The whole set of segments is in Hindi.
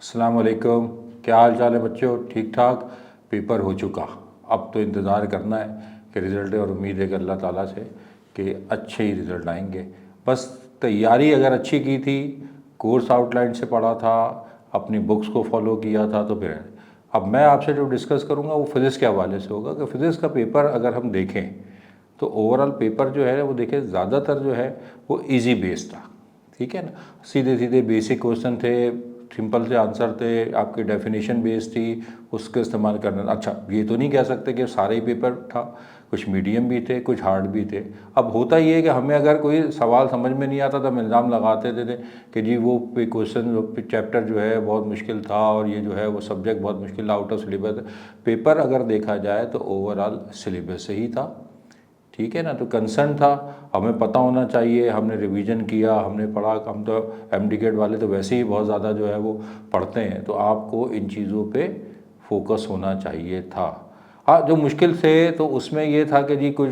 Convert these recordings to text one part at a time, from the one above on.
अस्सलाम वालेकुम। क्या हाल चाल है बच्चों? ठीक ठाक। पेपर हो चुका, अब तो इंतज़ार करना है कि रिज़ल्ट है, और उम्मीद है कि अल्लाह ताला से कि अच्छे ही रिज़ल्ट आएंगे। बस तैयारी अगर अच्छी की थी, कोर्स आउटलाइन से पढ़ा था, अपनी बुक्स को फॉलो किया था, तो फिर अब मैं आपसे जो डिस्कस करूँगा वो फ़िज़िक्स के हवाले से होगा कि फ़िज़िक्स का पेपर अगर हम देखें तो ओवरऑल पेपर जो है वो देखें ज़्यादातर जो है वो इजी बेस था। ठीक है ना, सीधे सीधे बेसिक क्वेश्चन थे, सिंपल से आंसर थे, आपकी डेफिनेशन बेस्ड थी, उसके इस्तेमाल करना। अच्छा, ये तो नहीं कह सकते कि सारे ही पेपर था, कुछ मीडियम भी थे, कुछ हार्ड भी थे। अब होता ये है कि हमें अगर कोई सवाल समझ में नहीं आता तो हम इल्ज़ाम लगाते थे कि जी वो क्वेश्चन चैप्टर जो है बहुत मुश्किल था, और ये जो है वो सब्जेक्ट बहुत मुश्किल, आउट ऑफ सिलेबस। पेपर अगर देखा जाए तो ओवरऑल सिलेबस से ही था। ठीक है ना, तो कंसर्न था, हमें पता होना चाहिए, हमने रिवीजन किया, हमने पढ़ा। हम तो एमडीकेट वाले तो वैसे ही बहुत ज़्यादा जो है वो पढ़ते हैं, तो आपको इन चीज़ों पे फोकस होना चाहिए था। हाँ, जो मुश्किल थे तो उसमें ये था कि जी कुछ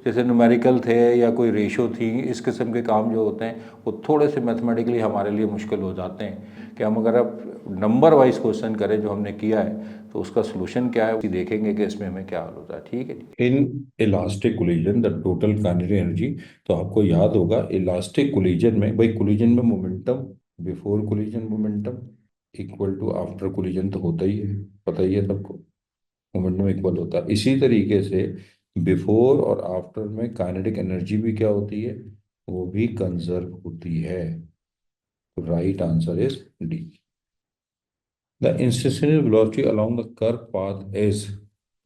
जैसे न्यूमेरिकल थे या कोई रेशो थी, इस किस्म के काम जो होते हैं वो थोड़े से मैथमेटिकली हमारे लिए मुश्किल हो जाते हैं कि हम अगर अब नंबर वाइज क्वेश्चन करें जो हमने किया है तो उसका सोल्यूशन क्या है, उसी देखेंगे कि इसमें हमें क्या हल होता है। ठीक है जी। In elastic collision the total kinetic energy. तो आपको याद होगा इलास्टिक कोलिजन में, भाई कोलिजन में momentum, before collision momentum equal to after collision तो होता ही है, पता ही है सबको। मोमेंटम इक्वल होता है, इसी तरीके से बिफोर और आफ्टर में काइनेटिक एनर्जी भी क्या होती है, वो भी कंजर्व होती है। तो right answer is D. The instantaneous velocity along the curve path is.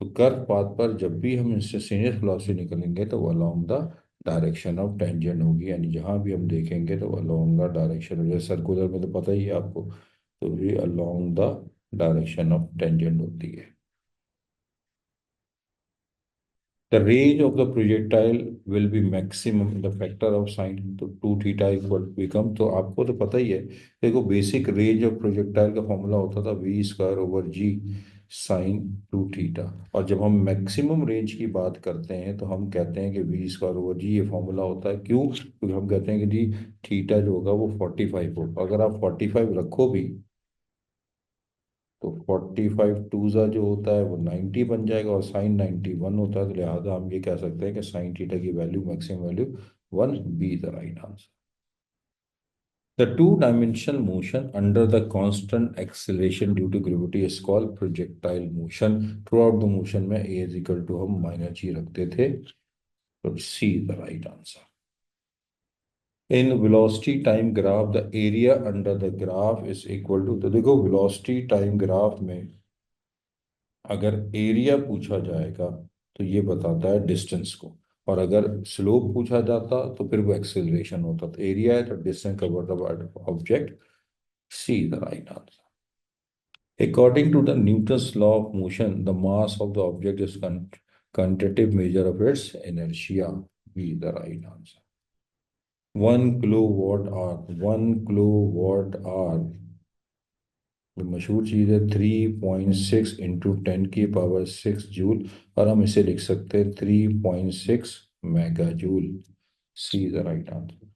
तो कर्व पाथ पर जब भी हम इंस्टेंटेनियस वेलोसिटी निकलेंगे तो वो along the direction of tangent होगी, यानी जहां भी हम देखेंगे तो अलोंग द डायरेक्शन होगी। सर्कुलर में तो पता ही है आपको, तो ये along the direction of tangent होती है। The range of the projectile will be maximum in the factor of sine, तो टू थीटा इक्वल बिकम, तो आपको तो पता ही है। देखो बेसिक रेंज ऑफ प्रोजेक्टाइल का फॉर्मूला होता था v square over g sine two theta, और जब हम मैक्सिमम रेंज की बात करते हैं तो हम कहते हैं कि वी स्क्वायर ओवर जी, ये फॉर्मूला होता है। क्यों? क्योंकि हम कहते हैं कि जी थीटा जो होगा वो 45 होगा। अगर आप 45 रखो भी तो 45 टू ज़ा जो होता है वो 90 बन जाएगा, और साइन 91 होता है, तो लिहाजा हम ये कह सकते हैं कि साइन थीटा की value, maximum value 1, B the right answer. The two dimensional motion under the constant acceleration due to gravity is called projectile motion. Throughout the motion में ए इज इक्वल टू हम माइनस जी रखते थे, तो C the right answer. In velocity time graph the area under the graph is equal to, तो देखो वेलोसिटी टाइम ग्राफ में अगर एरिया पूछा जाएगा तो ये बताता है डिस्टेंस को, और अगर स्लोप पूछा जाता तो फिर वो एक्सेलरेशन होता। तो एरिया है तो distance cover the object, C the right answer. According to the Newton's law of motion the mass of the object is quantitative measure of its inertia, B the right answer. 1 kilowatt hour जो मशहूर चीज़ है 3.6 × 10⁻⁶ जूल, और हम इसे लिख सकते हैं 3.6 mega joule, C is the right answer.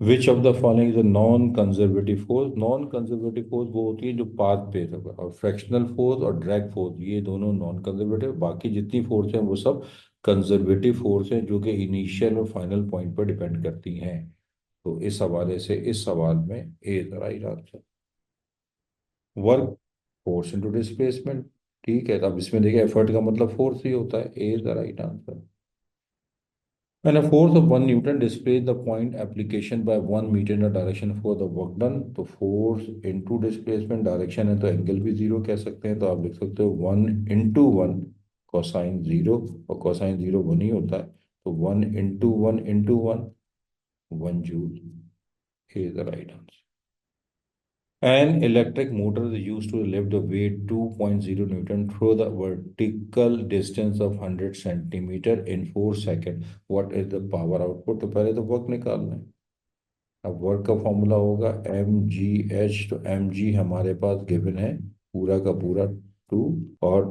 Which of the following is a non conservative force. Non conservative force वो होती है जो पाथ पे होगा, और फ्रैक्शनल फोर्स और ड्रैग फोर्स ये दोनों नॉन कंजर्वेटिव, बाकी जितनी फोर्स हैं वो सब कंजर्वेटिव फोर्स हैं जो कि इनिशियल और फाइनल पॉइंट पर डिपेंड करती हैं। तो इस हवाले से इस सवाल में ए is the right answer. Work force into displacement, ठीक है, तो अब इसमें देखिए एफर्ट का मतलब फोर्स ही होता है, A is the right answer. When a force of 1 Newton displays the point application by 1 meter in the direction for the work done, तो फोर्स इंटू डिस्प्लेसमेंट डायरेक्शन है तो एंगल भी जीरो कह सकते हैं, तो आप लिख सकते हो 1 × 1 कोसाइन जीरो, और कोसाइन जीरो 1 ही होता है, तो 1 × 1 × 1 joule is the right answer. An electric motor is used to lift the weight 2.0 Newton through the vertical distance of 100 centimeter in 4 seconds. What is the power output? तो पहले तो वर्क निकालना है। अब वर्क का फॉर्मूला होगा mgh, तो mg हमारे पास गिवन है पूरा का पूरा 2, और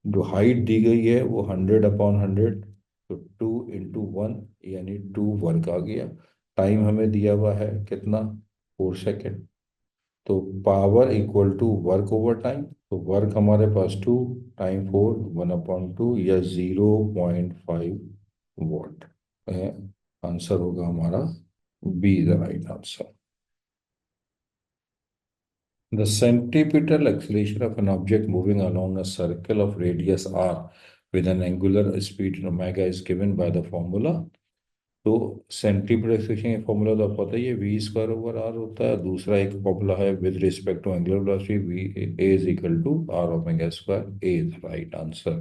जो हाइट दी गई है वो 100/100, तो 2 × 1 यानी 2 वर्क आ गया। टाइम हमें दिया हुआ है कितना, 4 सेकेंड, तो power equal to work over time, तो वर्क हमारे पास 2 टाइम 4 1/2 या 0.5 वॉट। आंसर होगा हमारा B the right answer. The centripetal acceleration of an object moving along a circle of radius r with an angular speed omega is given by the formula। तो सेंट्रीपिटल एक्सेलरेशन का फॉर्मूला तो आपको पता ही है, वी स्क्वायर ओवर आर होता है। दूसरा एक फॉर्मूला है with respect to angular velocity, v a is equal to r omega square. A is right answer.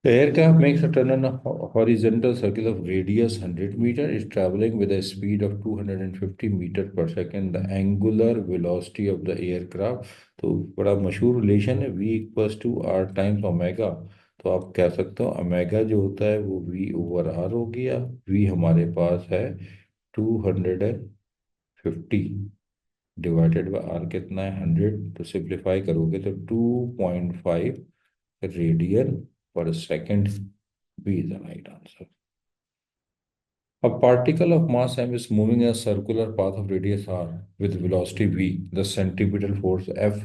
The aircraft makes a turn on a horizontal circle of radius 100 meter, is traveling with a speed of 250 meter per second. The angular velocity of the aircraft, तो बड़ा मशहूर रिलेशन है v equals to r times omega. तो आप कह सकते हो ओमेगा जो होता है वो v ओवर आर हो गया। v हमारे पास है 250 डिवाइडेड बाय आर कितना है 100, तो सिंप्लीफाई करोगे तो 2.5 radian per second. B is the right answer. A particle of mass m is moving a circular path of radius r with velocity v. The centripetal force F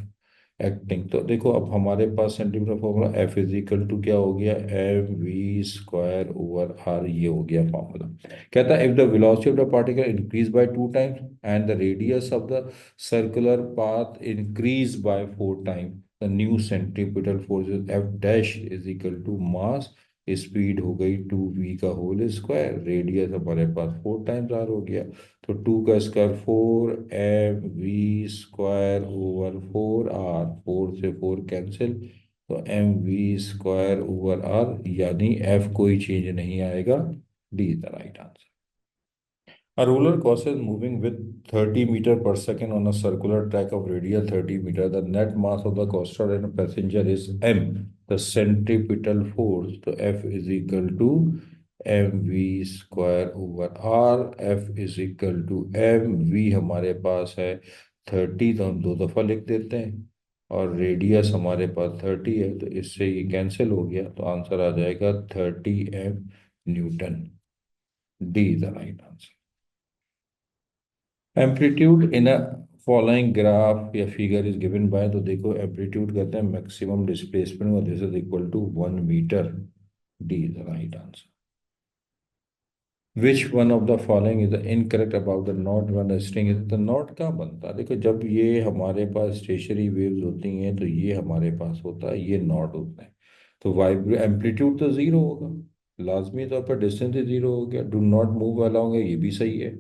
acting, तो देखो अब हमारे पास centimetre formula F is equal to क्या हो गया, M V square over R, ये हो गया फॉर्मूला। कहता है if the velocity of the particle increase by 2 times and the radius of the circular path increase by 4 times, the new centimetre force F dash is equal to mass, speed हो गई 2v का होल स्क्वायर, रेडियस हमारे पास 4 टाइम्स आर हो गया। तो 2 का square 4 mv square over 4r, 4 से 4 कैंसिल, तो mv स्क्वायर ओवर r, यानी f कोई चेंज नहीं आएगा। D is the right answer. A roller coaster is moving with 30 meter per second on a circular track of radius 30 meter. The net mass of the coaster and passenger is m. The centripetal force, तो F is equal to mv square over r। F is equal to mv हमारे पास है 30, तो हम 2 दफ़ा लिख देते हैं, और रेडियस हमारे पास 30 है, तो इससे ये कैंसिल हो गया, तो आंसर आ जाएगा 30 m newton. D is the right answer. Amplitude in a following graph या फिगर इज गिवन बाय, तो देखो एम्पलीट्यूड कहते हैं maximum displacement, this is equal to 1 metre. D is the right answer. Which one of the following is incorrect about the knot one string is, the knot कहाँ बनता है, देखो जब ये हमारे पास स्टेशनरी वेव्स होती हैं तो ये हमारे पास होता है, ये नॉट होता है, तो वाइब्रे एम्पलीट्यूड तो जीरो होगा, लाजमी तौर पर डिस्टेंस ही जीरो हो गया। डू नॉट मूव अलोंग है, ये भी सही है,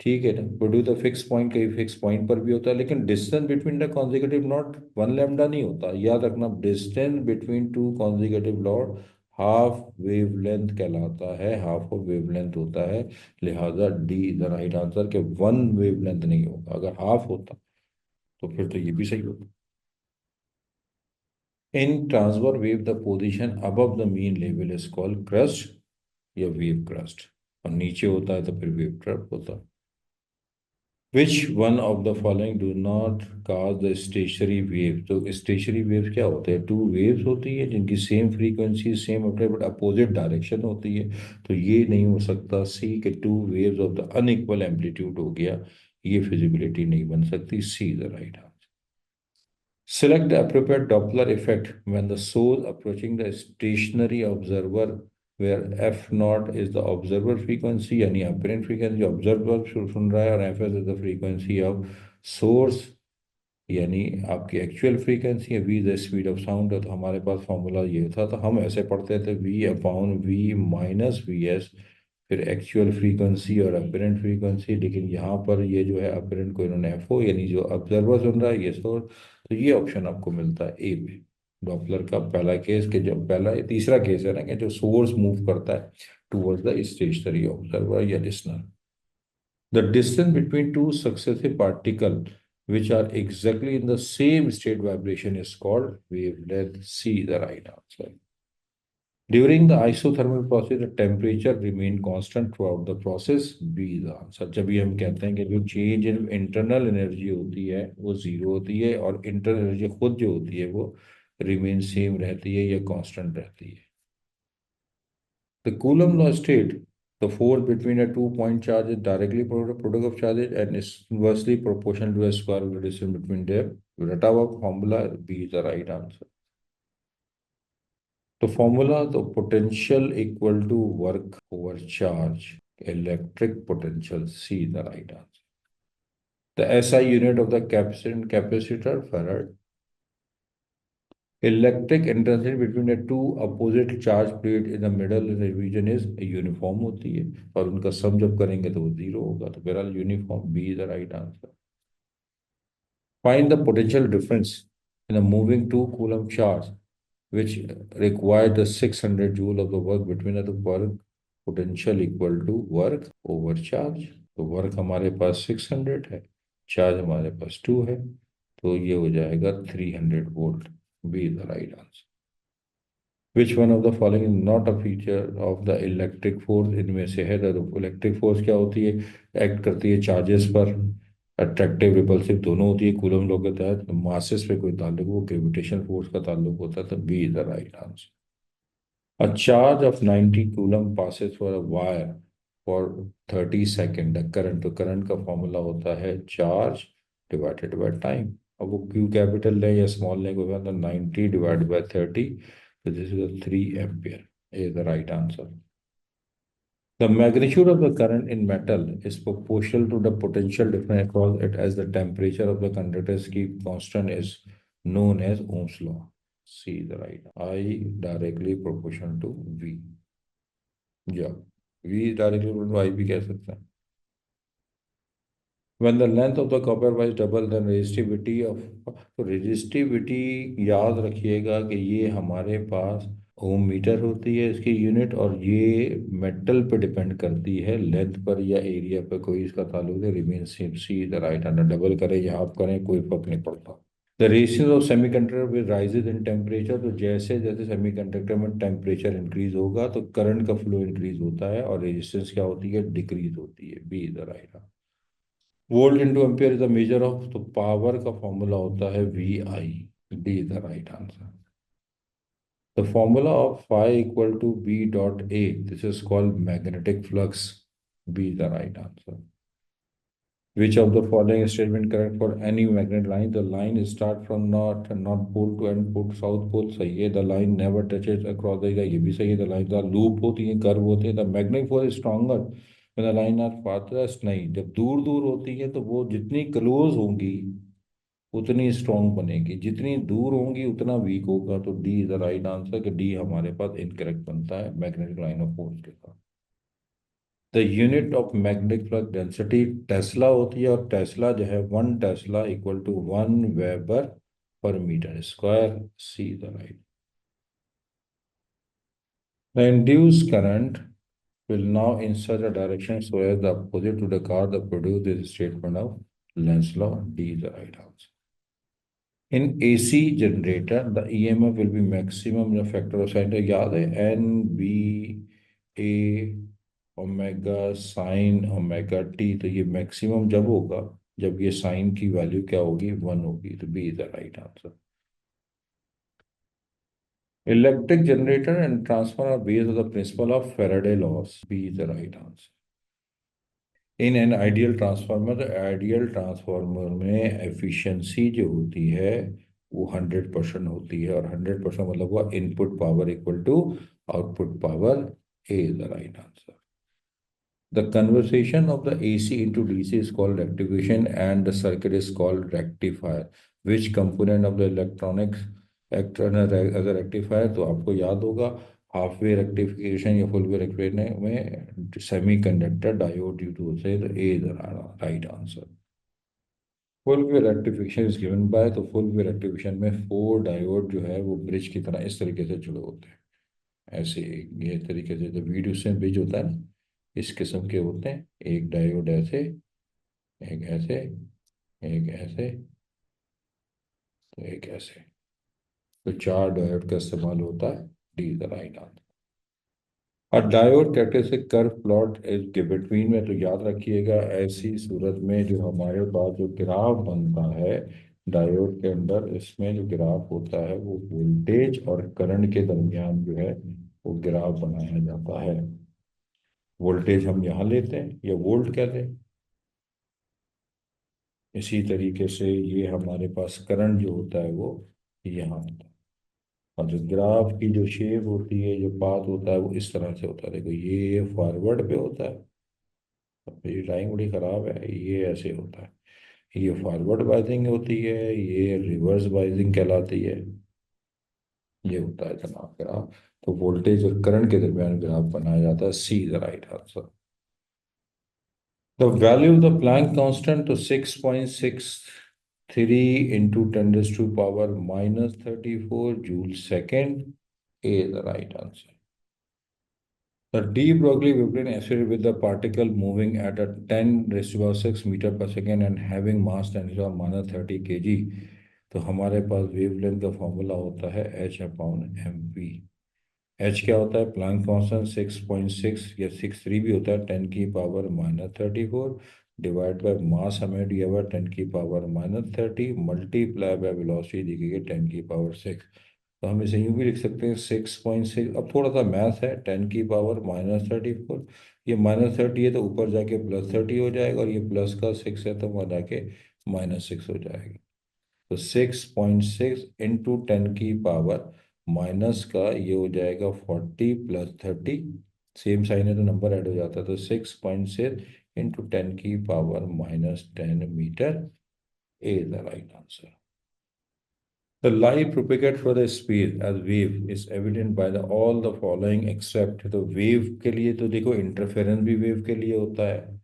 ठीक है ना। प्रोड्यूस द फिक्स पॉइंट, कहीं फिक्स पॉइंट पर भी होता है, लेकिन distance between the consecutive not 1 lambda नहीं होता, याद रखना। Distance between two consecutive not half wavelength कहलाता है, हाफ ऑफ वेवलेंथ होता है। लिहाजा डी द राइट आंसर के 1 वेवलेंथ नहीं होगा, अगर हाफ होता तो फिर तो ये भी सही होता। In transfer wave the position above the mean level is called crest या वेव क्रस्ट, और नीचे होता है तो फिर वेव ट्रप होता है। विच one of the following do not cause the stationary wave, तो स्टेशनरी वेव क्या होते हैं, 2 वेव्स होती है जिनकी सेम फ्रीक्वेंसी सेम होता है बट अपोजिट डायरेक्शन होती है, तो ये नहीं हो सकता। सी के 2 waves of the unequal amplitude हो गया, ये फिजिबिलिटी नहीं बन सकती। सी the right answer. Select the appropriate Doppler effect when the source approaching the stationary observer, where F naught is the observer frequency यानी apparent frequency observer सुन रहा है, और Fs is the frequency of source यानी आपकी एक्चुअल फ्रीक्वेंसी है, v the speed of sound है। तो हमारे पास फॉर्मूला ये था, तो हम ऐसे पढ़ते थे v upon v minus V S, फिर एक्चुअल फ्रीक्वेंसी और अपेरेंट फ्रीक्वेंसी, लेकिन यहाँ पर ये जो है अपेरेंट को इन्होंने एफ ओ यानी जो ऑब्जर्वर सुन रहा है ये सोर्स, तो ये ऑप्शन आपको मिलता है ए में। डॉपलर का पहला केस के जब पहला तीसरा केस है ना कि जो सोर्स मूव करता है टूवर्ड्स द स्टेशनरी ऑब्जर्वर या listener. The distance between two successive particles which are exactly in the same state vibration is called wavelength. C the right answer. During the isothermal process, the temperature remain constant throughout the process. B the answer. जब भी हम कहते हैं कि जो चेंज इन इंटरनल एनर्जी होती है वो जीरो होती है, और इंटरनल एनर्जी खुद जो होती है वो रिमेन सेम रहती है या कांस्टेंट रहती है। The Coulomb law state The force between a two-point charge is directly product of charges and is inversely proportional to a square of the distance between them. रटा हुआ formula B is the right answer. The formula, the potential equal to work over charge, electric potential, C is the right answer. The SI unit of the capacitor, farad. Electric intensity between the two opposite charge plate in the middle region is uniform होती है, और उनका सम जब करेंगे तो वो जीरो होगा, तो बहरहाल uniform B is the right answer. Find the potential difference in a moving two coulomb charge which require the 600 joule of the work between the work potential equal to work over charge. तो वर्क हमारे पास 600 है, चार्ज हमारे पास 2 है, तो ये हो जाएगा 300 volt. B is the right answer. Which one of the following is not a feature of the electric force? इनमें से है. तो इलेक्ट्रिक फोर्स क्या होती है? एक्ट करती है चार्जेस पर, अट्रैक्टिव रिपल्सिव दोनों होती है कूलम लॉ के तहत. मासेस पे कोई ताल्लुक, वो ग्रेविटेशन फोर्स का ताल्लुक होता है. तो B is the right answer. A charge of 90 coulomb passes for a wire for 30 second. The current, तो करंट का फॉर्मूला होता है चार्ज डिवाइडेड बाय टाइम. अब वो क्यू कैपिटल लें या स्मॉल लें, कोई बात नहीं. 90 डिवाइडेड बाय 30, तो this is 3 ampere. Is the right answer. The magnitude of the current in metal is proportional to the potential difference across it as the temperature of the conductors keep constant is known as Ohm's law. C the right. I directly proportional to V. Yeah. V is directly proportional to I भी कह सकते हैं. When the length of the copper wire double, then resistivity of, तो resistivity याद रखिएगा कि ये हमारे पास ओम मीटर होती है इसकी यूनिट, और ये मेटल पे डिपेंड करती है, लेंथ पर या एरिया पर कोई इसका ताल्लुक है. Remain same. C the right answer. Double करें या हाफ करें कोई फर्क नहीं पड़ता. The ratio of semiconductor with rises in temperature, तो जैसे जैसे सेमीकंडक्टर में टेम्परेचर इंक्रीज होगा तो करंट का फ्लो इंक्रीज होता है, और रेजिस्टेंस क्या होती है? डिक्रीज होती है. B the right answer. Volt into ampere is the measure of, तो पावर का फॉर्मूला होता है V I. D the right answer. The formula of phi equal to B dot A, this is called magnetic flux. B the right answer. Which of the following statement correct for any magnetic line? The line start from north pole to end pole, south pole. सही है. The line never touches across the, ये भी सही है. The lines are loop होती है, कर्व होते हैं. The magnetic force is stronger when the line are farthest. नहीं, जब दूर दूर होती है तो वो जितनी क्लोज होंगी उतनी स्ट्रांग बनेगी, जितनी दूर होंगी उतना वीक होगा. तो D is the right answer, कि डी हमारे पास इनकरेक्ट बनता है मैग्नेटिक लाइन ऑफ फोर्स के साथ. The unit of magnetic flux density tesla होती है, और टेस्ला जो है 1 tesla equal to 1 weber per metre square. C the right. The induced current will now in such a direction so as the opposite to the car that produce this statement of Lenz's law. D is the right answer. In AC generator, the EMF will be maximum, the factor of sin. याद है N B A omega sine omega T, तो ये मैक्सिमम जब होगा जब ये साइन की वैल्यू क्या होगी? 1 होगी. तो B is the right answer. Electric generator and transformer are based on the principle of Faraday laws. B is the right answer. In an ideal transformer, ideal transformer में एफिशिएंसी जो होती है वो 100% होती है, और 100% मतलब हुआ input power equal to output power. A is the right answer. The conversion of the AC into DC is called rectification and the circuit is called rectifier. Which component of the electronics act as a rectifier? तो आपको याद होगा हाफ वे रेक्टिफिकेशन या फुल वे रेक्टिफिकेशन में सेमी कंडक्टर डायोड यूज होते हैं. तो A is the right answer. Full wave rectification is given by, तो फुल वे रेक्टिफिकेशन में 4 डायोड जो है वो ब्रिज की तरह इस तरीके से जुड़े होते हैं. ऐसे ये तरीके से जो वीडियो से ब्रिज होता है ना, इस किस्म के होते हैं. एक डायोड ऐसे, एक ऐसे, एक ऐसे, तो एक ऐसे. तो 4 डायोड का इस्तेमाल होता है. D is the right answer. और diode characteristic curve plot is between में, तो याद रखिएगा ऐसी सूरत में जो हमारे पास जो ग्राफ बनता है डायोड के अंदर, इसमें जो ग्राफ होता है वो वोल्टेज और करंट के दरमियान जो है वो ग्राफ बनाया जाता है. वोल्टेज हम यहाँ लेते हैं या वोल्ट कहते हैं। इसी तरीके से ये हमारे पास करंट जो होता है वो यहाँ होता है। और जो ग्राफ की जो शेप होती है, जो पाथ होता है, वो इस तरह से होता है। देखो ये फॉरवर्ड पे होता है, अब मेरी ड्राइंग बड़ी ख़राब है, ये ऐसे होता है। ये फॉरवर्ड बाइजिंग होती है, ये रिवर्स बाइजिंग कहलाती है। ये होता है जनाब ग्राफ। तो वोल्टेज और करंट के दरमियान ग्राफ बनाया जाता है। सी the right answer. The value of the Planck constant to 6.63 into 10 raised to power minus 34 joule second. A is the right answer. The de Broglie vibration associated with the particle moving at a 10 raised to power 6 meter per second and having mass 10 raised to power minus 30 kg. तो हमारे पास वेवलेंथ का फॉर्मूला होता है h/mv। एच क्या होता है? प्लैंक कांस्टेंट 6.6 या 6.3 भी होता है, 10 की पावर -34 डिवाइड बाय मास हमें दिया हुआ 10 की पावर -30 मल्टीप्लाई बाय वेलोसिटी दी गई है 10 की पावर 6। तो हम इसे यूं भी लिख सकते हैं 6.6। अब थोड़ा सा मैथ है, 10 की पावर -34, ये -30 है तो ऊपर जाके +30 हो जाएगा, और ये प्लस का 6 है तो वहाँ जाके -6 हो जाएगा। तो 6.6 इंटू 10 की पावर माइनस का ये हो जाएगा 40 प्लस 30, सेम साइन है तो नंबर ऐड हो जाता है। तो 6.6 इंटू 10 की power -10 metre. A is the right answer. The light propagates for the space as wave is evident by the all the following except। तो वेव के लिए तो देखो इंटरफेरेंस भी वेव के लिए होता है,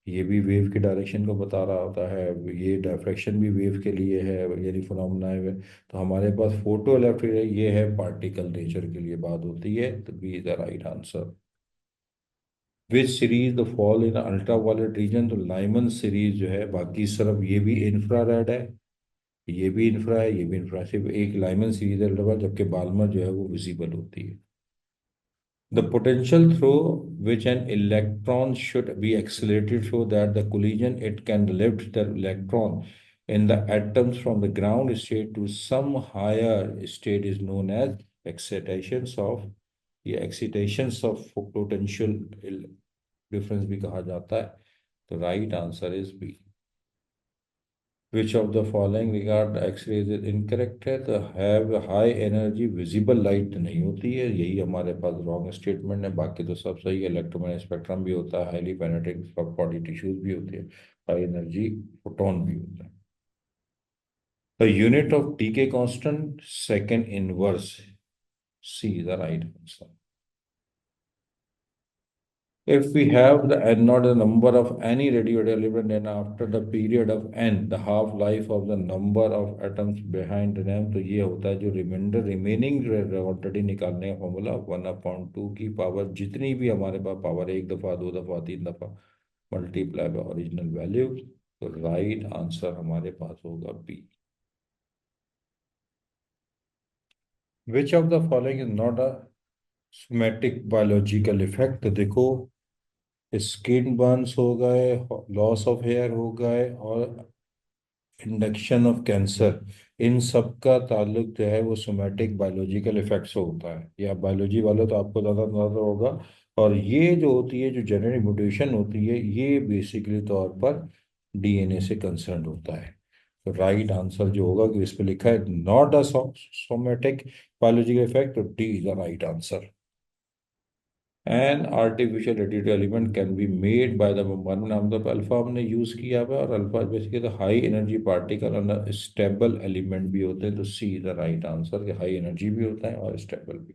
ये भी वेव की डायरेक्शन को बता रहा होता है, ये डायफ्रैक्शन भी वेव के लिए है, यानी फिनोमेना है। तो हमारे पास फोटो इलेक्ट्रिक है, ये है पार्टिकल नेचर के लिए बात होती है। तो B is the right answer. Which series the fall in ultraviolet region? तो लाइमन सीरीज जो है, बाकी तरफ ये भी इंफ्रारेड है, ये भी इंफ्रा है, ये भी इंफ्रा, सिर्फ एक लाइमन सीरीज है अल्ट्रा, जबकि बाल्मर जो है वो विजिबल होती है। The potential through which an electron should be accelerated so that the collision it can lift the electron in the atoms from the ground state to some higher state is known as excitations of, ये excitations of potential difference भी कहा जाता है। तो right answer is B। Which of the following regard X-rays is incorrect है? तो have high energy visible light नहीं होती है, यही हमारे पास रॉन्ग स्टेटमेंट है। बाकी तो सब सही है। इलेक्ट्रोमैग्नेटिक स्पेक्ट्रम भी होता है, हाईली पेनिट्रेटिंग बॉडी टिश्यूज भी होती है, हाई एनर्जी फोटोन भी होता है। The unit of decay constant second inverse. C the right answer. If we have the n not the number of any radioactive element, then after the period of n, the half life of the number of atoms behind them, तो ये होता है जो remaining quantity निकालने का फॉर्मूला 1/2 की पावर जितनी भी हमारे पास पावर, एक दफ़ा, दो दफ़ा, तीन दफ़ा, मल्टीप्लाई बाय ओरिजिनल वैल्यू। तो राइट आंसर हमारे पास होगा B. Which of the following is not a somatic biological effect? तो देखो, स्किन बर्न्स हो गए, लॉस ऑफ हेयर हो गए, और इंडक्शन ऑफ कैंसर, इन सब का ताल्लुक जो है वो सोमैटिक बायोलॉजिकल इफेक्ट से होता है। या बायोलॉजी वाले तो आपको ज़्यादा अंदाजा होगा। और ये जो होती है, जो जेनेटिक म्यूटेशन होती है, ये बेसिकली तौर पर डीएनए से कंसर्न होता है। तो राइट आंसर जो होगा कि इस पे लिखा है not a somatic biological effect, तो D is the right answer. An artificial radiative element can be made by the bombardment नाम तो अल्फा हमने यूज किया हुआ है, और अल्फा बेसिकली तो हाई एनर्जी पार्टिकल और स्टेबल एलिमेंट भी होते हैं। तो सी द राइट आंसर, कि हाई एनर्जी भी होता है और स्टेबल भी।